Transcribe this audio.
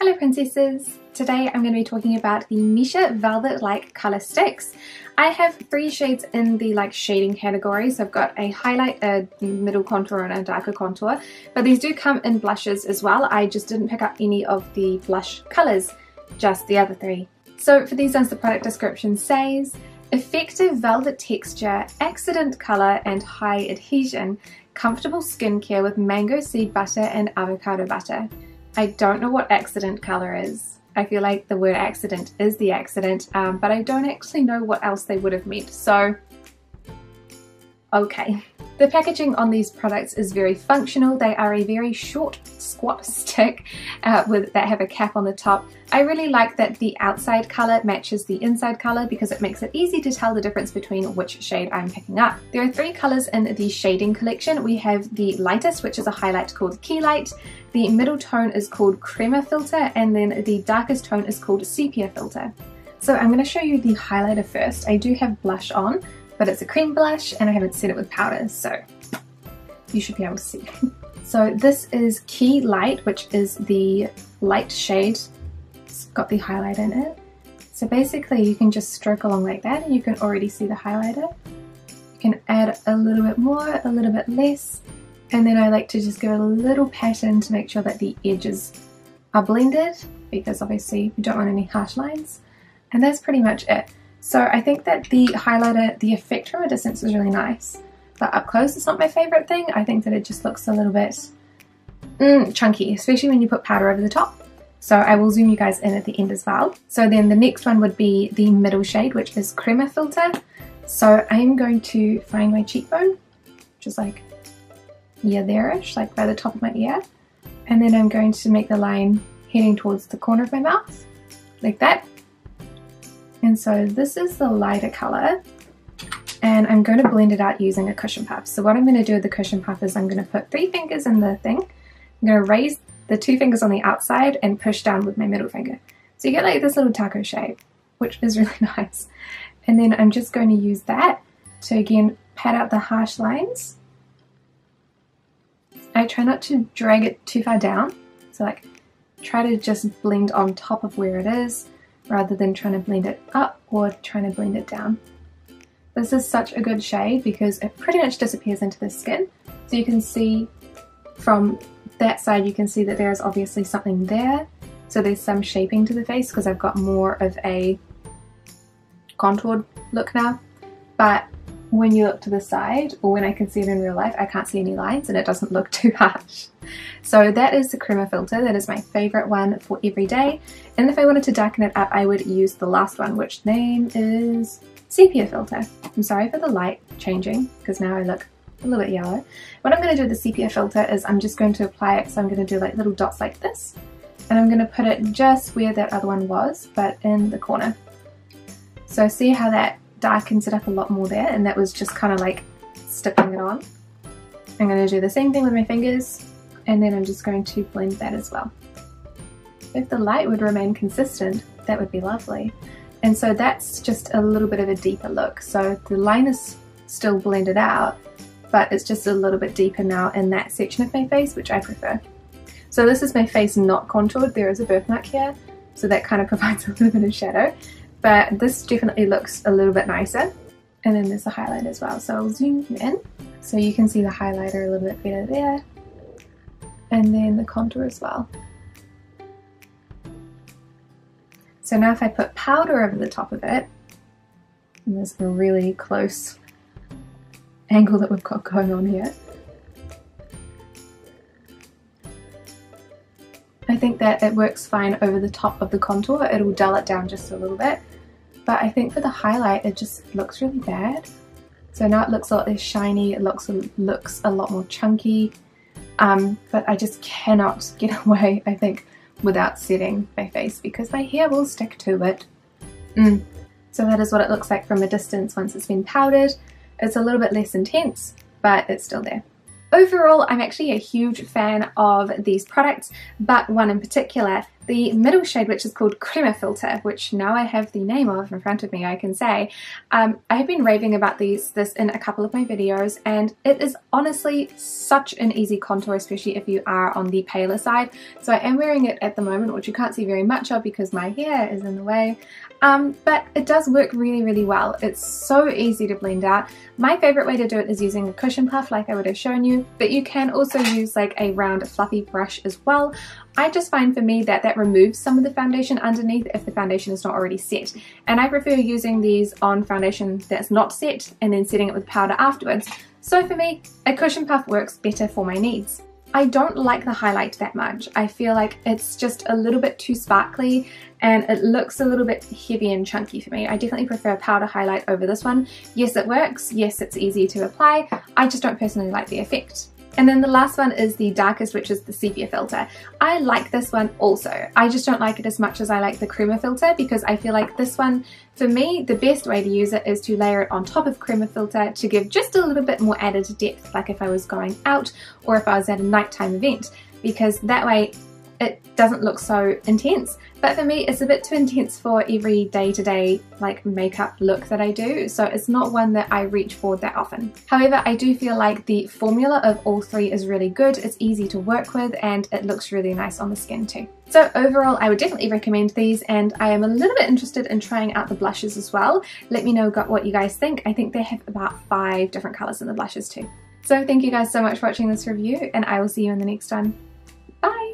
Hello princesses! Today I'm going to be talking about the Missha Velvet-like colour sticks. I have 3 shades in the shading category, so I've got a highlight, a middle contour and a darker contour, but these do come in blushes as well. I just didn't pick up any of the blush colours, just the other 3. So for these ones the product description says, effective velvet texture, accident colour and high adhesion, comfortable skincare with mango seed butter and avocado butter. I don't know what accident colour is. I feel like the word accident is the accident, but I don't actually know what else they would have meant, so okay. The packaging on these products is very functional. They are a very short, squat stick that have a cap on the top. I really like that the outside colour matches the inside colour because it makes it easy to tell the difference between which shade I'm picking up. There are 3 colours in the shading collection. We have the lightest, which is a highlight called Key Light, the middle tone is called Crema Filter, and then the darkest tone is called Sepia Filter. So I'm going to show you the highlighter first. I do have blush on, but it's a cream blush and I haven't set it with powder, so you should be able to see. So this is Key Light, which is the light shade. It's got the highlight in it. So basically you can just stroke along like that and you can already see the highlighter. You can add a little bit more, a little bit less, and then I like to just give it a little pattern to make sure that the edges are blended, because obviously we don't want any harsh lines. And that's pretty much it. So I think that the highlighter, the effect from a distance is really nice, but up close it's not my favourite thing. I think that it just looks a little bit chunky, especially when you put powder over the top. So I will zoom you guys in at the end as well. So then the next one would be the middle shade, which is Crema Filter. So I'm going to find my cheekbone, which is like there-ish, like by the top of my ear. And then I'm going to make the line heading towards the corner of my mouth, like that. And so this is the lighter colour, and I'm going to blend it out using a cushion puff. So what I'm going to do with the cushion puff is I'm going to put 3 fingers in the thing. I'm going to raise the 2 fingers on the outside and push down with my middle finger. So you get like this little taco shape, which is really nice. And then I'm just going to use that to again pat out the harsh lines. I try not to drag it too far down, so try to just blend on top of where it is, rather than trying to blend it up or trying to blend it down. This is such a good shade because it pretty much disappears into the skin. So you can see from that side, you can see that there is obviously something there. So there's some shaping to the face because I've got more of a contoured look now. But when you look to the side, or when I can see it in real life, I can't see any lines and it doesn't look too harsh. So that is the Crema Filter. That is my favourite one for every day. And if I wanted to darken it up, I would use the last one, which name is Sepia Filter. I'm sorry for the light changing, because now I look a little bit yellow. What I'm going to do with the Sepia Filter is I'm just going to apply it, so I'm going to do like little dots like this. And I'm going to put it just where that other one was, but in the corner. So see how that darkens it up a lot more there, and that was just kind of like stippling it on. I'm going to do the same thing with my fingers, and then I'm just going to blend that as well. If the light would remain consistent, that would be lovely. And so that's just a little bit of a deeper look. So the line is still blended out, but it's just a little bit deeper now in that section of my face, which I prefer. So this is my face not contoured. There is a birthmark here, so that kind of provides a little bit of shadow. But this definitely looks a little bit nicer. And then there's a highlight as well. So I'll zoom you in so you can see the highlighter a little bit better there. And then the contour as well. So now if I put powder over the top of it, and there's a really close angle that we've got going on here, I think that it works fine over the top of the contour. It'll dull it down just a little bit, but I think for the highlight it just looks really bad. So now it looks a lot less shiny, it looks a lot more chunky, but I just cannot get away, I think, without setting my face because my hair will stick to it. So that is what it looks like from a distance once it's been powdered. It's a little bit less intense, but it's still there. Overall, I'm actually a huge fan of these products, but one in particular, the middle shade, which is called Crema Filter, which now I have the name of in front of me, I can say. I have been raving about this in a couple of my videos, and it is honestly such an easy contour, especially if you are on the paler side. So I am wearing it at the moment, which you can't see very much of because my hair is in the way. But it does work really, really well. It's so easy to blend out. My favorite way to do it is using a cushion puff like I would have shown you, but you can also use like a round fluffy brush as well. I just find for me that removes some of the foundation underneath if the foundation is not already set, and I prefer using these on foundation that's not set and then setting it with powder afterwards. So for me, a cushion puff works better for my needs. I don't like the highlight that much. I feel like it's just a little bit too sparkly and it looks a little bit heavy and chunky for me. I definitely prefer powder highlight over this one. Yes, it works. Yes, it's easy to apply. I just don't personally like the effect. And then the last one is the darkest, which is the Sepia Filter. I like this one also. I just don't like it as much as I like the Crema Filter, because I feel like this one, for me, the best way to use it is to layer it on top of Crema Filter to give just a little bit more added depth, like if I was going out or if I was at a nighttime event, because that way it doesn't look so intense. But for me, it's a bit too intense for every day-to-day like makeup look that I do, so it's not one that I reach for that often. However, I do feel like the formula of all three is really good. It's easy to work with and it looks really nice on the skin too. So overall, I would definitely recommend these, and I am a little bit interested in trying out the blushes as well. Let me know what you guys think. I think they have about 5 different colours in the blushes too. So thank you guys so much for watching this review, and I will see you in the next one. Bye!